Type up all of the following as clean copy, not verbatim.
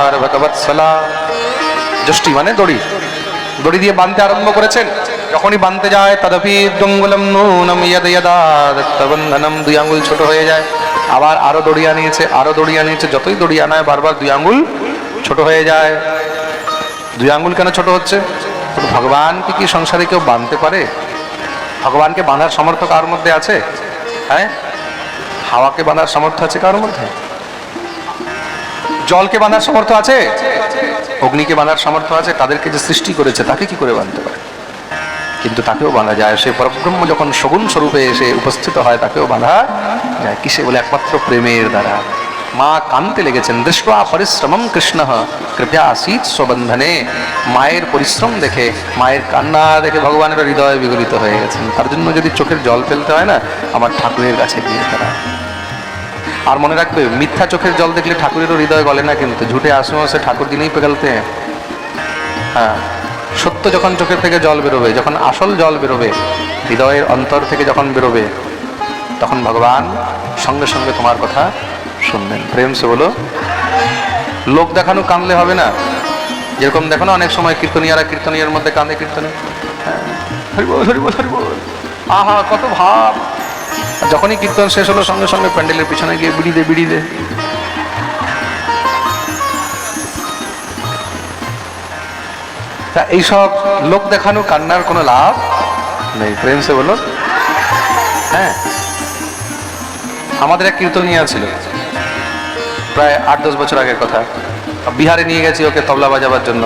আর ভগবৎসলা যষ্টি মানে দড়ি, দড়ি দিয়ে বাঁধতে আরম্ভ করেছেন। যখনই বাঁধতে যায় তদপি দঙ্গুলম নূনম ইয়দ ইয়দা দত্তবন্ধনম, দুই আঙ্গুল ছোট হয়ে যায়। আবার আরো দড়ি আনিয়েছে, আরো দড়ি আনিয়েছে, যতই দড়ি আনায় বারবার দুই আঙ্গুল ছোট হয়ে যায়। দুই আঙ্গুল কেন ছোট হচ্ছে? ভগবানকে কি সংসারে কেউ বাঁধতে পারে? ভগবানকে বাঁধার সামর্থ্য কার মধ্যে আছে? হ্যাঁ, হাওয়াকে বাঁধার সামর্থ্য আছে কার মধ্যে? জলকে বাঁধার সামর্থ্য আছে? অগ্নিকে বাঁধার সামর্থ্য আছে? তাদেরকে যে সৃষ্টি করেছে তাকে কি করে বাঁধতে পারে? কিন্তু তাকেও বাঁধা যায়। সে পরব্রহ্ম যখন সগুণ স্বরূপে এসে উপস্থিত হয় তাকেও বাঁধা যায়। কিসে বলে? একমাত্র প্রেমের দ্বারা। মা কানতে লেগেছেন, দৃষ্টা পরিশ্রমম কৃষ্ণ কৃপা আসিত স্ববন্ধনে। মায়ের পরিশ্রম দেখে, মায়ের কান্না দেখে ভগবানের হৃদয় বিগলিত হয়ে গেছেন। তার জন্য যদি চোখের জল ফেলতে হয় না, আমার ঠাকুরের কাছে গিয়ে তারা। আর মনে রাখবে, মিথ্যা চোখের জল দেখলে ঠাকুরেরও হৃদয় গলে না, কিন্তু ঝুটে আসে সে ঠাকুর দিনেই পেগালতে। হ্যাঁ, সত্য যখন চোখের থেকে জল বেরোবে, যখন আসল জল বেরোবে, হৃদয়ের অন্তর থেকে যখন বেরোবে, তখন ভগবান সঙ্গে সঙ্গে তোমার কথা শুনবেন। প্রেম সে বলো। লোক দেখানো কাঁদলে হবে না। যেরকম দেখো না অনেক সময় কীর্তনিয়ারা কীর্তনিয়ার মধ্যে কাঁদে, কীর্তনে হরিবল হরিবল হরিবল, আহা কত ভাব। যখনই কীর্তন শেষ হলো সঙ্গে সঙ্গে প্যান্ডেলের পিছনে গিয়ে বিড়ি দে বিড়ি দে। তা এইসব লোক দেখানো কান্নার কোনো লাভ নেই। প্রেম সে বলো। হ্যাঁ, আমাদের এক কীর্তনিয়া ছিল, প্রায় 8-10 বছর আগের কথা। বিহারে নিয়ে গেছি ওকে তবলা বাজাবার জন্য।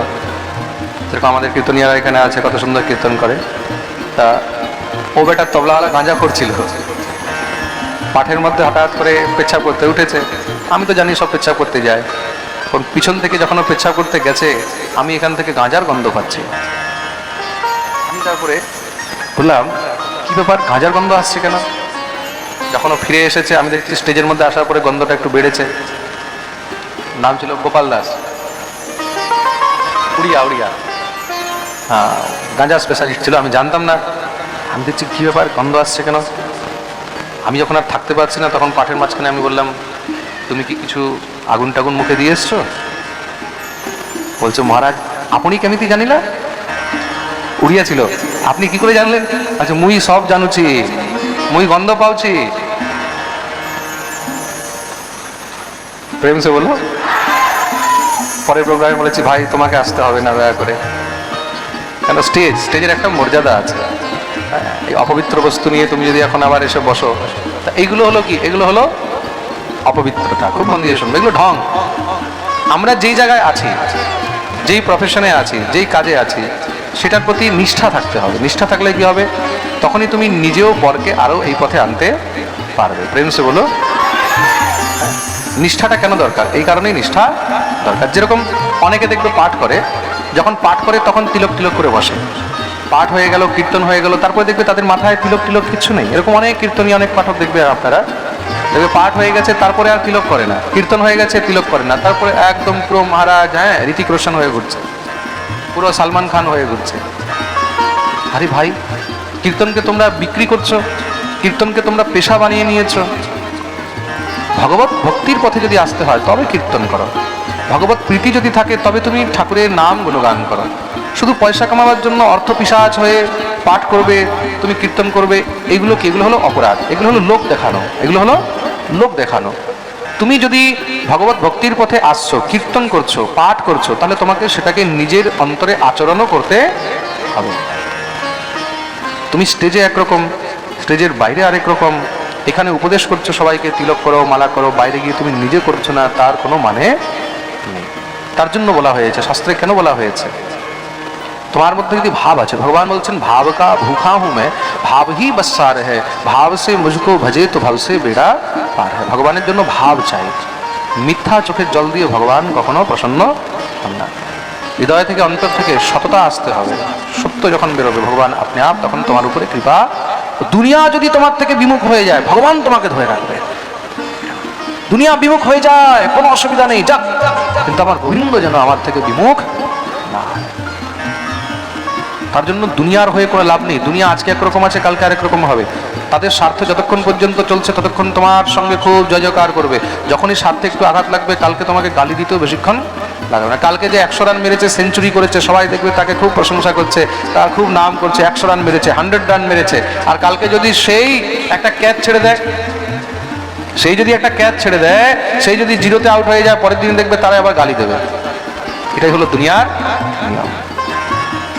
যেরকম আমাদের কীর্তনিয়ারা এখানে আছে, কত সুন্দর কীর্তন করে। তা ও বেটার তবলাওয়ালা গাঁজা করছিল। পাঠের মধ্যে হঠাৎ করে পেচ্ছাপ করতে উঠেছে। আমি তো জানি সব পেচ্ছাপ করতে যায়। কারণ পিছন থেকে যখন ও পেচ্ছাপ করতে গেছে, আমি এখান থেকে গাঁজার গন্ধ পাচ্ছি। আমি তারপরে বললাম, কি ব্যাপার, গাঁজার গন্ধ আসছে কেন? যখন ও ফিরে এসেছে, আমি দেখছি স্টেজের মধ্যে আসার পরে গন্ধটা একটু বেড়েছে। নাম ছিল গোপাল দাস, উড়িয়া উড়িয়া। হ্যাঁ, গাঁজা স্পেশালিস্ট ছিল। আমি জানতাম না। আমি দেখছি কি ব্যাপার, গন্ধ আসছে কেন? আমি যখন আর থাকতে পারছি না, তখন পাঠের মাঝখানে আমি বললাম, তুমি কি কিছু আগুন টাগুন মুখে দিয়ে এসছো? বলছো, মহারাজ আপনি কেমিতি জানিলা? উড়িয়া ছিল। আপনি কি করে জানলেন? আচ্ছা, মুই সব জানুছি, মুই গন্ধ পাওছি। প্রেম সে বলো। পরের প্রোগ্রামে বলেছি, ভাই তোমাকে আসতে হবে না দয়া করে। কেন? স্টেজের একটা মর্যাদা আছে। এই অপবিত্র বস্তু নিয়ে তুমি যদি এখন আবার এসে বসো, তা এইগুলো হলো কি? এগুলো হলো অপবিত্রতা। খুব মন দিয়ে শুনবে, এগুলো ঢং। আমরা যেই জায়গায় আছি, যেই প্রফেশনে আছি, যেই কাজে আছি, সেটার প্রতি নিষ্ঠা থাকতে হবে। নিষ্ঠা থাকলে কি হবে? তখনই তুমি নিজেও পরকে আরো এই পথে আনতে পারবে। প্রেম সে বলো। নিষ্ঠাটা কেন দরকার? এই কারণেই নিষ্ঠা দরকার। যেরকম অনেকে দেখবে পাঠ করে, যখন পাঠ করে তখন তিলক তিলক করে বসে। পাঠ হয়ে গেল, কীর্তন হয়ে গেল, তারপরে দেখবে তাদের মাথায় তিলক তিলক কিছু নেই। এরকম অনেক কীর্তনী, অনেক পাঠক দেখবে আপনারা, দেখবে পাঠ হয়ে গেছে তারপরে আর তিলক করে না, কীর্তন হয়ে গেছে তিলক করে না, তারপরে একদম পুরো মহারাজ, হ্যাঁ, ঋতিক রোশন হয়ে ঘুরছে, পুরো সালমান খান হয়ে ঘুরছে। আরে ভাই, কীর্তনকে তোমরা বিক্রি করছো, কীর্তনকে তোমরা পেশা বানিয়ে নিয়েছো। ভগবত ভক্তির পথে যদি আসতে হয় তবে কীর্তন করো। ভগবত প্রীতি যদি থাকে তবে তুমি ঠাকুরের নাম গুণগান করো। শুধু পয়সা কামাবার জন্য অর্থ পিশাচ হয়ে পাঠ করবে, তুমি কীর্তন করবে, এগুলো কি? এগুলো হলো অপরাধ, এগুলো হলো লোক দেখানো, এগুলো হলো লোক দেখানো। তুমি যদি ভগবত ভক্তির পথে আসছো, কীর্তন করছো, পাঠ করছো, তাহলে তোমাকে সেটাকে নিজের অন্তরে আচরণও করতে হবে। তুমি স্টেজে একরকম, স্টেজের বাইরে আরেক রকম। এখানে উপদেশ করছো সবাইকে তিলক করো, মালা করো, বাইরে গিয়ে তুমি নিজে করছো না, তার কোনো মানে নেই। তার জন্য বলা হয়েছে, শাস্ত্রে কেন বলা হয়েছে? তোমার মধ্যে যদি ভাব আছে, ভগবান বলছেন, ভাব কা ভুখা হুঁ मैं, ভাব হি বসার হ্যায়, ভাব সে মুঝকো ভজে তো ভাব সে বেড়া পার হ্যায়। ভগবানের জন্য ভাব চাই। মিথ্যা চোখের জল দিয়ে ভগবান কখনো প্রসন্ন হন না। হৃদয় থেকে, অন্তর থেকে সততা আসতে হবে। সত্য যখন বেরোবে, ভগবান আপনি আপ তখন তোমার উপরে কৃপা। দুনিয়া যদি তোমার থেকে বিমুখ হয়ে যায়, ভগবান তোমাকে ধরে রাখবে। দুনিয়া বিমুখ হয়ে যায়, কোনো অসুবিধা নেই, যাক, কিন্তু আমার গোবিন্দ যেন আমার থেকে বিমুখ না। তার জন্য দুনিয়ার হয়ে কোনো লাভ নেই। দুনিয়া আজকে একরকম আছে, কালকে আরেক রকম হবে। তাদের স্বার্থ যতক্ষণ পর্যন্ত চলছে ততক্ষণ তোমার সঙ্গে খুব জয় জয়কার করবে। যখনই স্বার্থে একটু আঘাত লাগবে, কালকে তোমাকে গালি দিতেও বেশিক্ষণ লাগাবে না। কালকে যে 100 রান মেরেছে, সেঞ্চুরি করেছে, সবাই দেখবে তাকে খুব প্রশংসা করছে, তার খুব নাম করছে, 100 রান মেরেছে, 100 রান মেরেছে। আর কালকে যদি সেই একটা ক্যাচ ছেড়ে দেয়, সেই যদি জিরোতে আউট হয়ে যায়, পরের দিন দেখবে তারা আবার গালি দেবে। এটাই হলো দুনিয়ার নিয়ম।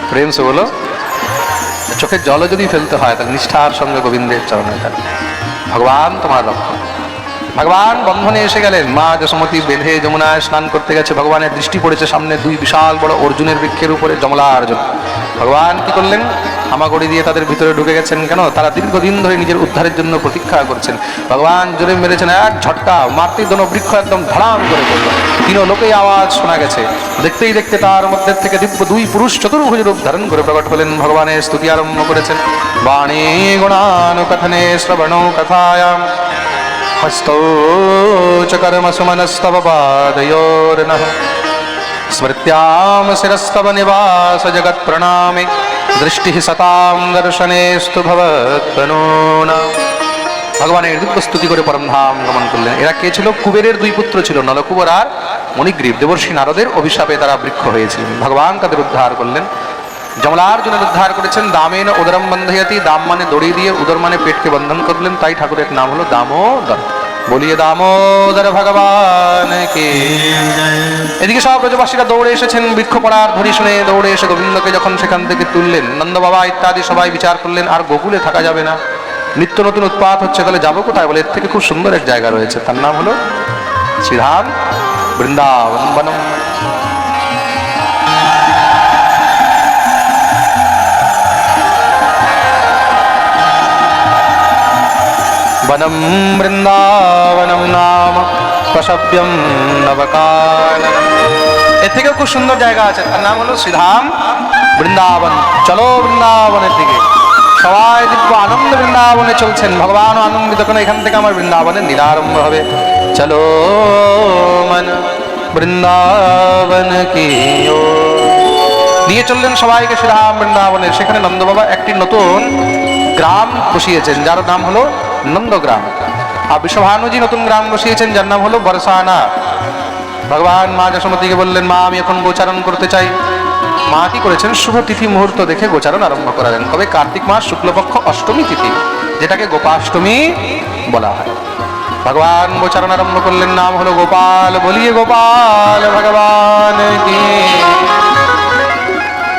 প্রেম সে বলো, চোখের জলও যদি ফেলতে হয় তাহলে নিষ্ঠার সঙ্গে গোবিন্দের চরণে থাকবে। ভগবান তোমার রক্ষক। ভগবান বন্ধনে এসে গেলেন। মা যশোমতী বেঁধে যমুনায় স্নান করতে গেছে। ভগবানের দৃষ্টি পড়েছে সামনে 2 বিশাল বড় অর্জুনের বৃক্ষের উপরে, যমলা অর্জুন। ভগবান কি করলেন? হামাগুড়ি দিয়ে তাদের ভিতরে ঢুকে গেছেন। কেন? তারা দীর্ঘদিন ধরে নিজের উদ্ধারের জন্য প্রতীক্ষা করছেন। ভগবান জোরে মেরেছেন এক ঝটকা, মাতৃ দোনো বৃক্ষ একদম ধড়াম করে পড়ল। 3 লোকেই আওয়াজ শোনা গেছে। দেখতেই দেখতে তার মধ্যে থেকে দিব্য 2 পুরুষ চতুর্ভুজ রূপ ধারণ করে প্রকট হলেন। ভগবানের স্তুতি আরম্ভ করেছেন। বাণী গুণানুকথনে শ্রবণো কথায়াম হস্তৌ চ কর্মসু মনস্তব পাদয়োর্নঃ স্মৃত্যাম শিরস্তব নিবাস জগৎ প্রণামে দৃষ্টি সতাম দর্শনেস্তু ভবৎপনূনা। ভগবানের দিব্য স্তুতি করে পরমধাম গমন করলেন। এরা কে ছিল? কুবেরের 2 পুত্র ছিল, নলকুবর আর মণিগ্রীব। দেবর্ষি নারদের অভিশাপে তারা বৃক্ষ হয়েছিলেন। ভগবান তাদের উদ্ধার করলেন। যমলার্জুনের উদ্ধার করেছেন। দামেন উদরম বন্ধয়তি, দাম মানে দড়ি দিয়ে, উদর মানে পেটকে বন্ধন করলেন। তাই ঠাকুরের নাম হলো দামোদর। বলিয়ে দামোদর ভগবান কে। এদিকে সব ব্রজবাসীরা দৌড়ে এসেছেন। বৃক্ষ পড়ার ধ্বনি শুনে দৌড়ে এসে গোবিন্দকে যখন সেখান থেকে তুললেন, নন্দ বাবা ইত্যাদি সবাই বিচার করলেন আর গোকুলে থাকা যাবে না, নিত্য নতুন উৎপাত হচ্ছে, তাহলে যাবো কোথায়? বলে এর থেকে খুব সুন্দর এক জায়গা রয়েছে, তার নাম হলো শ্রীধাম বৃন্দাবন বনম। বনম বৃন্দাবনম নাম পশব্যম নবকাননম। এর থেকেও খুব সুন্দর জায়গা আছে, তার নাম হলো শ্রীধাম বৃন্দাবন। চলো বৃন্দাবনের দিকে। সবাই দিব্য আনন্দ বৃন্দাবনে চলছেন। ভগবান আনন্দিত, কেন এখান থেকে আমার বৃন্দাবনের লীলা আরম্ভ হবে। চলো মন বৃন্দাবন কি নিয়ে চললেন সবাইকে শ্রীধাম বৃন্দাবনের। সেখানে নন্দ বাবা একটি নতুন গ্রাম বসিয়েছেন, যার নাম হলো নন্দগ্রাম। আর বিশ্বভানুজি নতুন গ্রাম বসিয়েছেন, যার নাম হলো বরসানা। ভগবান মা যশোমতীকে বললেন, মা আমি এখন গোচারণ করতে চাই। মা কি করেছেন? শুভ তিথি মুহূর্ত দেখে গোচারণ আরম্ভ করালেন। কবে? কার্তিক মাস শুক্লপক্ষ অষ্টমী তিথি, যেটাকে গোপাষ্টমী বলা হয়। ভগবান গোচারণ আরম্ভ করলেন। নাম হলো গোপাল। বলিয়ে গোপাল ভগবান কি।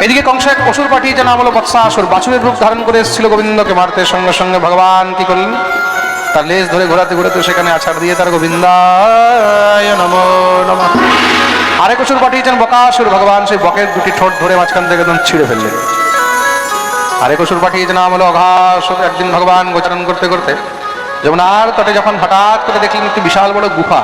এদিকে কংস এক অসুর পাঠিয়েছে, নাম হলো বৎসাসুর। বাছুরের রূপ ধারণ করে এসেছিল গোবিন্দকে মারতে। সঙ্গে সঙ্গে ভগবান কি করলেন? তার লেজ ধরে ঘোরাতে ঘোরাতে সেখানে আছাড় দিয়ে তার গোবিন্দায় নমো নমঃ। আরেক অসুর পাঠিয়েছেন বকাসুর। ভগবান সেই বকের 2টি ঠোঁট ধরে মাঝখান থেকে একদম ছিঁড়ে ফেললেন। আরেক অসুর পাঠিয়েছেন, নাম হলো অঘাসুর। একদিন ভগবান গোচারণ করতে করতে যমুনার তটে যখন হঠাৎ করে দেখলেন একটি বিশাল বড় গুফা,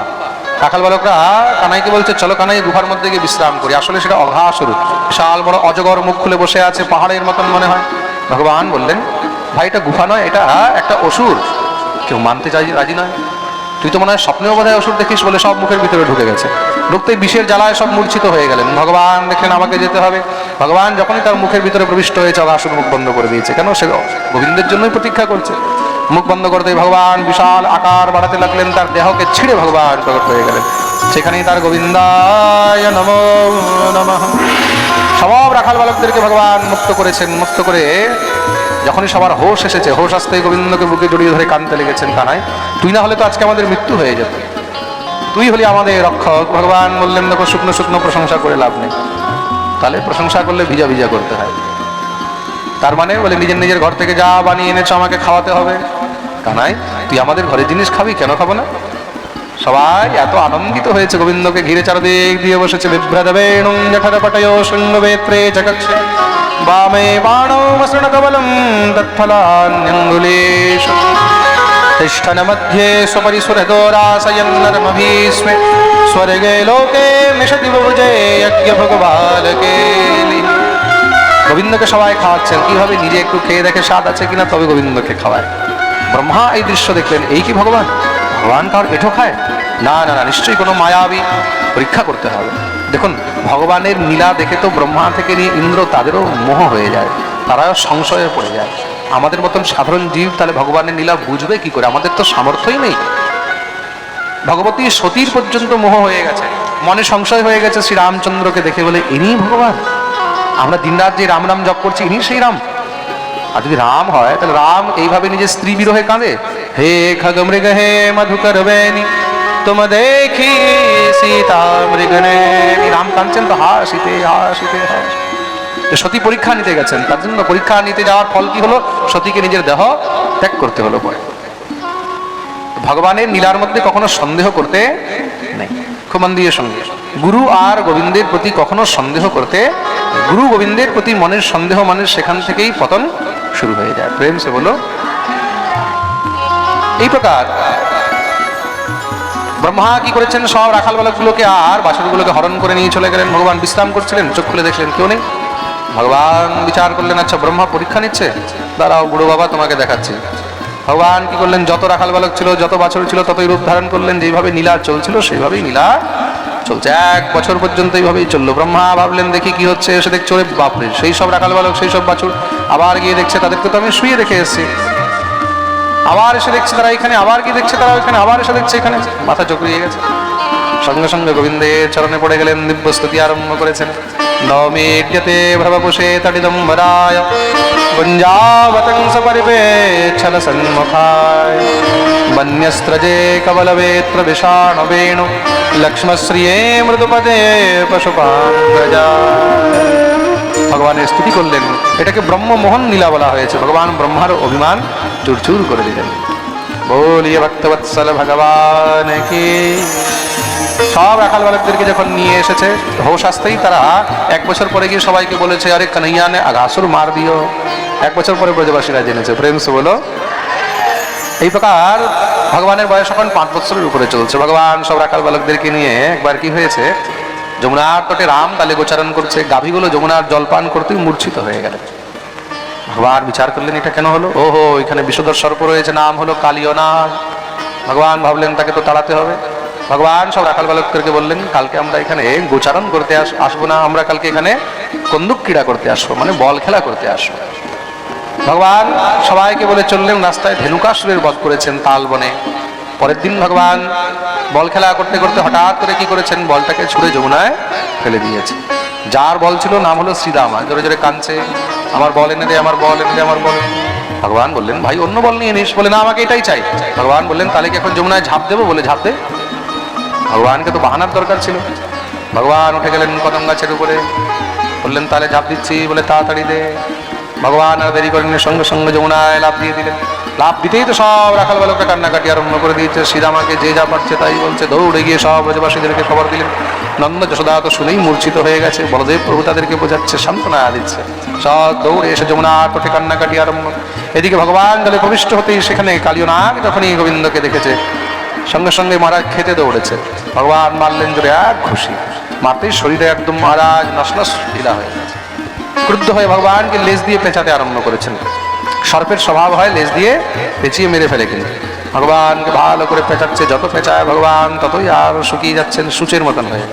রাখাল বালকরা কানাইকে বলছে, চলো কানাই গুহার মধ্যে গিয়ে বিশ্রাম করি। আসলে সেটা অঘাসুর, বিশাল বড় অজগর, মুখ খুলে বসে আছে, পাহাড়ের মতন মনে হয়। ভগবান বললেন, ভাই এটা গুফা নয়, এটা একটা অসুর। কেউ মানতে রাজি নয়। তুই তো মনে হয় স্বপ্নেও বোধহয় অসুর দেখিস, বলে সব মুখের ভিতরে ঢুকে গেছে। ঢুকতেই বিষের জ্বালায় সব মূর্ছিত হয়ে গেলেন। ভগবান দেখলেন আমাকে যেতে হবে। ভগবান যখনই তার মুখের ভিতরে প্রবিষ্ট হয়েছে, অঘাসুর মুখ বন্ধ করে দিয়েছে। কেন? সে গোবিন্দের জন্যই প্রতীক্ষা করছে। মুখ বন্ধ করতে ভগবান বিশাল আকার বাড়াতে লাগলেন। তার দেহকে ছিঁড়ে ভগবান প্রকট হয়ে গেলেন। সেখানেই তার গোবিন্দায় নমো নমঃ। সব রাখাল বালকদেরকে ভগবান মুক্ত করেছেন। মুক্ত করে যখনই সবার হোশ এসেছে, হোশ আসতে গোবিন্দকে বুকে জড়িয়ে ধরে কাঁদতে লেগেছেন, কানাই তুই না হলে তো আজকে আমাদের মৃত্যু হয়ে যেত, তুই হলি আমাদের রক্ষক। ভগবান বললেন, দেখো শুকনো শুকনো প্রশংসা করে লাভ নেই, তাহলে প্রশংসা করলে ভিজা ভিজা করতে হয়। তার মানে বলে নিজের নিজের ঘর থেকে যা বানিয়ে এনেছো আমাকে খাওয়াতে হবে। কানাই তুই আমাদের ঘরের জিনিস খাবি, কেন খাবো না? সবাই এত আনন্দিত হয়েছে, গোবিন্দকে ঘিরে চারদিক দিয়ে বসেছে। বিভ্রদবেণুং জঠরপটয়ো শৃঙ্গবেত্রে জগৎসে বামে বাণো মসৃণকবলম তৎফলান্যঙ্গুলেষু তিষ্ঠন মধ্যে स्वपरिसुरदोरासयन्नर्मभीस्मे स्वर्गे लोके मिषति बुभुजे यज्ञ भगवालके। গোবিন্দকে সবাই খাওয়াচ্ছেন। কিভাবে? নিজে একটু খেয়ে দেখে স্বাদ আছে কিনা, তবে গোবিন্দকে খাওয়ায়। ব্রহ্মা এই দৃশ্য দেখলেন, এই কি ভগবান? ভগবান কার এঠো খায়? না না না, নিশ্চয়ই কোনো মায়াবী, পরীক্ষা করতে হবে। দেখুন, ভগবানের লীলা দেখে তো ব্রহ্মা থেকে নিয়ে ইন্দ্র তাদেরও মোহ হয়ে যায়, তারাও সংশয়ে পড়ে যায়। আমাদের মতন সাধারণ জীব তাহলে ভগবানের লীলা বুঝবে কি করে? আমাদের তো সামর্থ্যই নেই। ভগবতী সতীর পর্যন্ত মোহ হয়ে গেছে। মনে সংশয় হয়ে গেছে শ্রীরামচন্দ্রকে দেখে, বলে ইনি ভগবান? আমরা দিনরাত যে রাম রাম জপ করছি, ইনি সেই রাম? আর যদি রাম হয় তাহলে রাম এইভাবে নিজের স্ত্রী বিরহে কাঁদে, হে খগ মৃগ হে মধুকর বেনি তোম দেখি সীতা মৃগনেনি। রাম কাঁদছেন তো হাসিতে হাসিতে হাসিতে। সতী পরীক্ষা নিতে গেছেন, তার জন্য পরীক্ষা নিতে যাওয়ার ফল কি হলো? সতীকে নিজের দেহ ত্যাগ করতে হলো পরে। ভগবানের লীলার মধ্যে কখনো সন্দেহ করতে নেই, খুব মন দিয়ে সঙ্গে। গুরু আর গোবিন্দের প্রতি কখনো সন্দেহ করতে, গুরু গোবিন্দের প্রতি মনের সন্দেহ মানে সেখান থেকেই পতন শুরু হয়ে যায়। প্রেম সে বলো। এই প্রকার ব্রহ্মা কি করেছেন? সব রাখাল বালকগুলোকে আর বাছুরগুলোকে হরণ করে নিয়ে চলে গেলেন। ভগবান বিশ্রাম করছিলেন, চোখ খুলে দেখলেন কেউ নেই। ভগবান বিচার করলেন, আচ্ছা ব্রহ্মা পরীক্ষা নিচ্ছে, দাঁড়াও বুড়ো বাবা তোমাকে দেখাচ্ছি। ভগবান কি করলেন? যত রাখাল বালক ছিল, যত বাছুর ছিল, ততই রূপ ধারণ করলেন। যেইভাবে নীলা চলছিল সেইভাবেই নীলা চলছে। 1 বছর পর্যন্ত এইভাবেই চললো। ব্রহ্মা ভাবলেন দেখি কি হচ্ছে, এসে দেখছে ওরে বাপরে, সেই সব রাখাল বালক, সেই সব বাছুর। আবার গিয়ে দেখছে তাদেরকে তো আমি শুয়ে রেখে এসেছি। আবার এসে দেখছে তারা এখানে, আবার কি দেখছে তারা ওইখানে, আবার এসে দেখছে এখানে। মাথা চকরিয়ে গেছে। সঙ্গে সঙ্গে গোবিন্দের চরণে পড়ে গেলেন, দিব্য স্তুতি আরম্ভ করেছেন। নমেদ্যতে ভ্রবপুষে তটিদম্বরায় গুঞ্জাবতং সপরিবেচ্ছল সন্মুখায় বন্যস্ত্রজে কবলবেত্র বিষাণবেণু লক্ষ্মশ্রিয়ে মৃদুপদে পশুপাঙ্গজায়। ভগবানের স্তুতি করলেন। এটাকে ব্রহ্মমোহন লীলা বলা হয়েছে। ভগবান ব্রহ্মার অভিমান চুরচুর করে দিলেন। বলিয়ে ভক্তবৎসল ভগবান কি। সব রাখাল বালকদেরকে যখন নিয়ে এসেছে, হোশ আসতেই তারা 1 বছর পরে গিয়ে সবাইকে বলেছে, আরে কানাইয়া নে আগাসুর মার দিও। 1 বছর পরে ব্রজবাসীরা জেনেছে। প্রেম সে বলো। এই প্রকার ভগবানের বয়স এখন 5 বছরের উপরে চলছে। ভগবান সব রাখাল বালকদেরকে নিয়ে একবার কি হয়েছে, যমুনার তটে রাম তালে গোচারণ করছে। গাভীগুলো যমুনার জলপান করতেই মূর্ছিত হয়ে গেল। ভগবান বিচার করলেন এটা কেন হলো? ওহো, এখানে বিষধর সর্প রয়েছে, নাম হলো কালিয়নাগ। ভগবান ভাবলেন তাকে তো তাড়াতে হবে। ভগবান সব রাখাল বালকদেরকে বললেন, কালকে আমরা এখানে গোচারণ করতে আসবো না, আমরা কালকে এখানে কন্দুক ক্রীড়া করতে আসবো, মানে বল খেলা করতে আসবো। ভগবান সবাইকে বলে চললেন। রাস্তায় ধেনুকাসুরের বধ করেছেন তাল বনে। পরের দিন ভগবান বল খেলা করতে করতে হঠাৎ করে কি করেছেন, বলটাকে ছুঁড়ে যমুনায় ফেলে দিয়েছে। যার বল ছিল নাম হলো শ্রীরামা, জোরে জোরে কাঁদছে, আমার বল এনে দে, আমার বল এনে দে, আমার বল। ভগবান বললেন, ভাই অন্য বল নিয়ে নিস। বলে না, আমাকে এটাই চাই। ভগবান বললেন, তাহলে কি এখন যমুনায় ঝাঁপ দেবো? বলে ঝাঁপ দে। ভগবানকে তো বাহানার দরকার ছিল। ভগবান উঠে গেলেন কদম গাছের উপরে, বললেন তাহলে ঝাঁপ দিচ্ছি, বলে তাড়াতাড়ি দে। ভগবান আর দেরি করেন, সঙ্গে সঙ্গে যমুনায় লাফ দিয়ে দিলেন। লাফ দিতেই তো সব রাখাল বালকরা কান্নাকাটি আরম্ভ করে দিয়েছে। শ্রীরামাকে যে যা পারছে তাই বলছে। দৌড়ে গিয়ে সব ব্রজবাসীদেরকে খবর দিলেন। নন্দ যশোদা তো শুনেই মূর্ছিত হয়ে গেছে। বলদেব প্রভু তাদেরকে বোঝাচ্ছে, সান্ত্বনা দিচ্ছে। সব দৌড়ে এসে যমুনার তটে কান্নাকাটি আরম্ভ। এদিকে ভগবান জলে প্রবিষ্ট হতেই সেখানে কালিয়নাগ যখনই গোবিন্দকে দেখেছে, সঙ্গে সঙ্গে মহারাজ খেতে দৌড়েছে। ভগবান মারলেন জোরে এক ঘুষি, মারতেই শরীরে একদম মহারাজ নসনস ঢিলা হয়ে গেছে। ক্রুদ্ধ হয়ে ভগবানকে লেজ দিয়ে পেঁচাতে আরম্ভ করেছেন। সর্পের স্বভাব হয় লেজ দিয়ে পেঁচিয়ে মেরে ফেলে, কিন্তু ভগবানকে ভালো করে পেঁচাচ্ছে। যত পেঁচায় ভগবান ততই আর শুকিয়ে যাচ্ছেন, সূচের মতন হয়ে।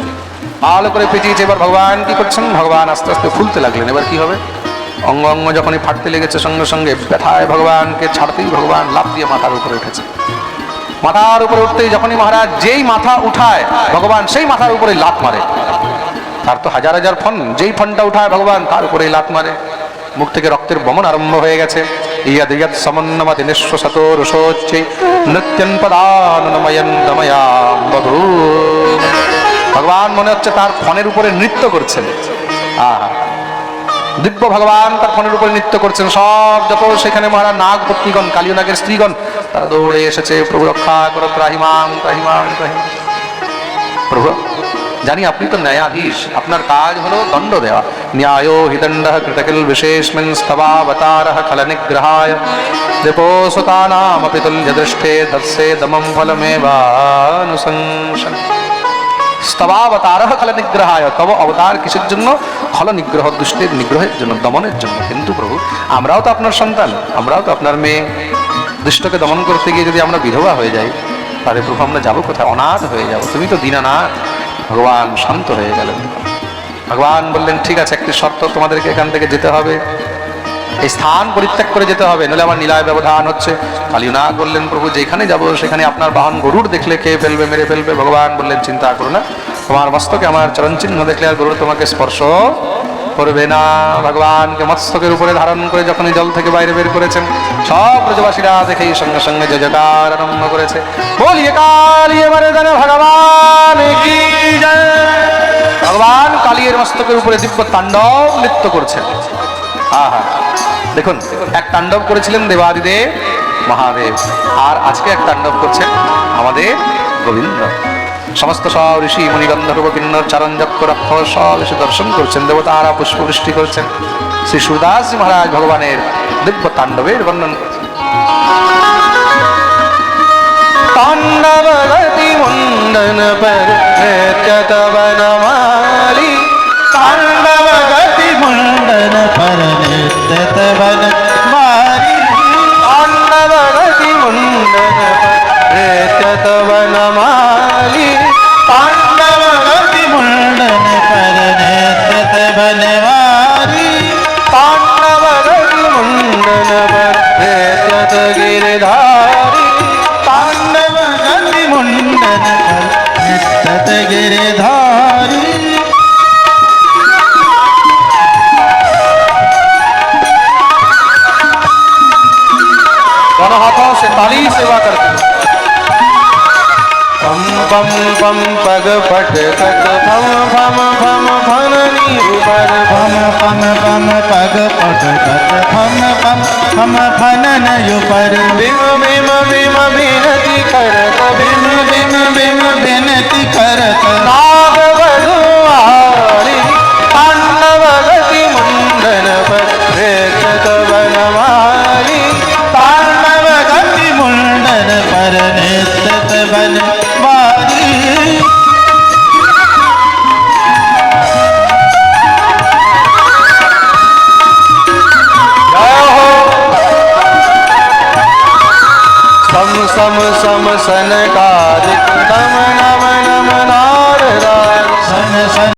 ভালো করে পেঁচিয়েছে। এবার ভগবান কি করছেন, ভগবান আস্তে আস্তে ফুলতে লাগলেন। এবার কি হবে, অঙ্গ অঙ্গ যখনই ফাটতে লেগেছে, সঙ্গে সঙ্গে ব্যথায় ভগবানকে ছাড়তেই ভগবান লাফ দিয়ে মাথার উপরে উঠেছে। মাথার উপরে উঠতেই যখনই মহারাজ যেই মাথা উঠায়, ভগবান সেই মাথার উপরে লাফ মারে। তার তো হাজার হাজার ফণ, যেই ফণটা উঠায় ভগবান তার উপরেই লাফ মারে। মুখ থেকে রক্তের বমন আরম্ভ হয়ে গেছে। ইয়াদ ইয়াদ সমন্নমতি নিঃশ্বসতো রসোচ্চে নৃত্যন পদানময়ন দময়াম বধূ। ভগবান মনে হচ্ছে তার ফণের উপরে নৃত্য করছেন। দিব্য ভগবান তার ফণের উপরে নৃত্য করছেন। সব যত সেখানে মহারাজ নাগ পত্নীগণ, কালিয়নাগের স্ত্রীগণ, তারা দৌড়ে এসেছে, প্রভু রক্ষা করো, ত্রাহিমাং ত্রাহিমাং ত্রাহিমাং। প্রভু জানি আপনি তো ন্যায়াধীশ, আপনার কাজ হলো দণ্ড দেওয়া। ন্যায়ো হি দণ্ড কৃতকিল বিশেষমিন স্তবাবতারঃ খল নিগ্রহায় দীপোসুতানামপি তুল্যদৃষ্টে দৎসে দমম ফলমেবানুশংসন। স্তবাবতারঃ খল নিগ্রহায়, তব অবতার কিসের জন্য? খল নিগ্রহ, দুষ্টের নিগ্রহের জন্য, দমনের জন্য। কিন্তু প্রভু আমরাও তো আপনার সন্তান, আমরাও তো আপনার মেয়ে। দুষ্টকে দমন করতে গিয়ে যদি আমরা বিধবা হয়ে যাই, তাহলে প্রভু আমরা যাবো কোথায়? অনাথ হয়ে যাবো। তুমি তো দীনানাথ। ভগবান শান্ত হয়ে গেলেন। ভগবান বললেন, ঠিক আছে, একটি শর্ত, তোমাদেরকে এখান থেকে যেতে হবে, এই স্থান পরিত্যাগ করে যেতে হবে, নইলে আমার নীলায় ব্যবধান হচ্ছে। কালিয়নাগ বললেন, প্রভু যেখানে যাব সেখানে আপনার বাহন গরুড় দেখলে খেয়ে ফেলবে, মেরে ফেলবে। ভগবান বললেন, চিন্তা করো না, তোমার মস্তকে আমার চরণ চিহ্ন দেখলে আর গরুড় তোমাকে স্পর্শ করবে না। ভগবানকে মস্তকের উপরে ধারণ করে যখনই জল থেকে বাইরে বের করেছেন, সব ব্রজবাসীরা দেখেই সঙ্গে সঙ্গে জয় জয়কার আরম্ভ করেছে। বলিয়ে কালিয়ে মর্দন ভগবান কি জয়। ভগবান কালিয়ের মস্তকের উপরে দিব্য তাণ্ডব নৃত্য করছেন। আহা, দেখুন, এক তাণ্ডব করেছিলেন দেবাদিদেব মহাদেব, আর আজকে এক তাণ্ডব করছেন আমাদের গোবিন্দ। সমস্ত সব ঋষি মুনি গন্ধর্ব কিন্নর চারণ যক্ষ রাক্ষস সব এসে দর্শন করছেন, দেবতারা পুষ্পবৃষ্টি করছেন। শ্রী সুরদাস মহারাজ ভগবানের দিব্য তাণ্ডবের বর্ণন। তাণ্ডব গতি মুন্ডন পর তব নমালি, तांडव गति मुंडन पर नृत्य तवन मारी, तांडव गति मुंडन पर तब नमाली, तांडव गति मुंडन पर नृत्य तवन मारी, तांडव गति मुंडन पर गिरधारी, तांडव गति मुंडन पर नृत्य गिरधारी। दोनों हाथों से ताली सेवा करते हैं। पम पम पम पग पट कट भम भम भम भननी ऊपर पम पम पम पग पट कट भम पम पम फनन युपर, बिम बिम बिम बिनती करत बिम बिम बिम बिनती करत, नाग बधुआरी, तांडव गति मुंडन पर तब नमाली, तांडव गति मुंडन पर नृत्य तवन मारी। जय हो। सम सम सम सनकादिक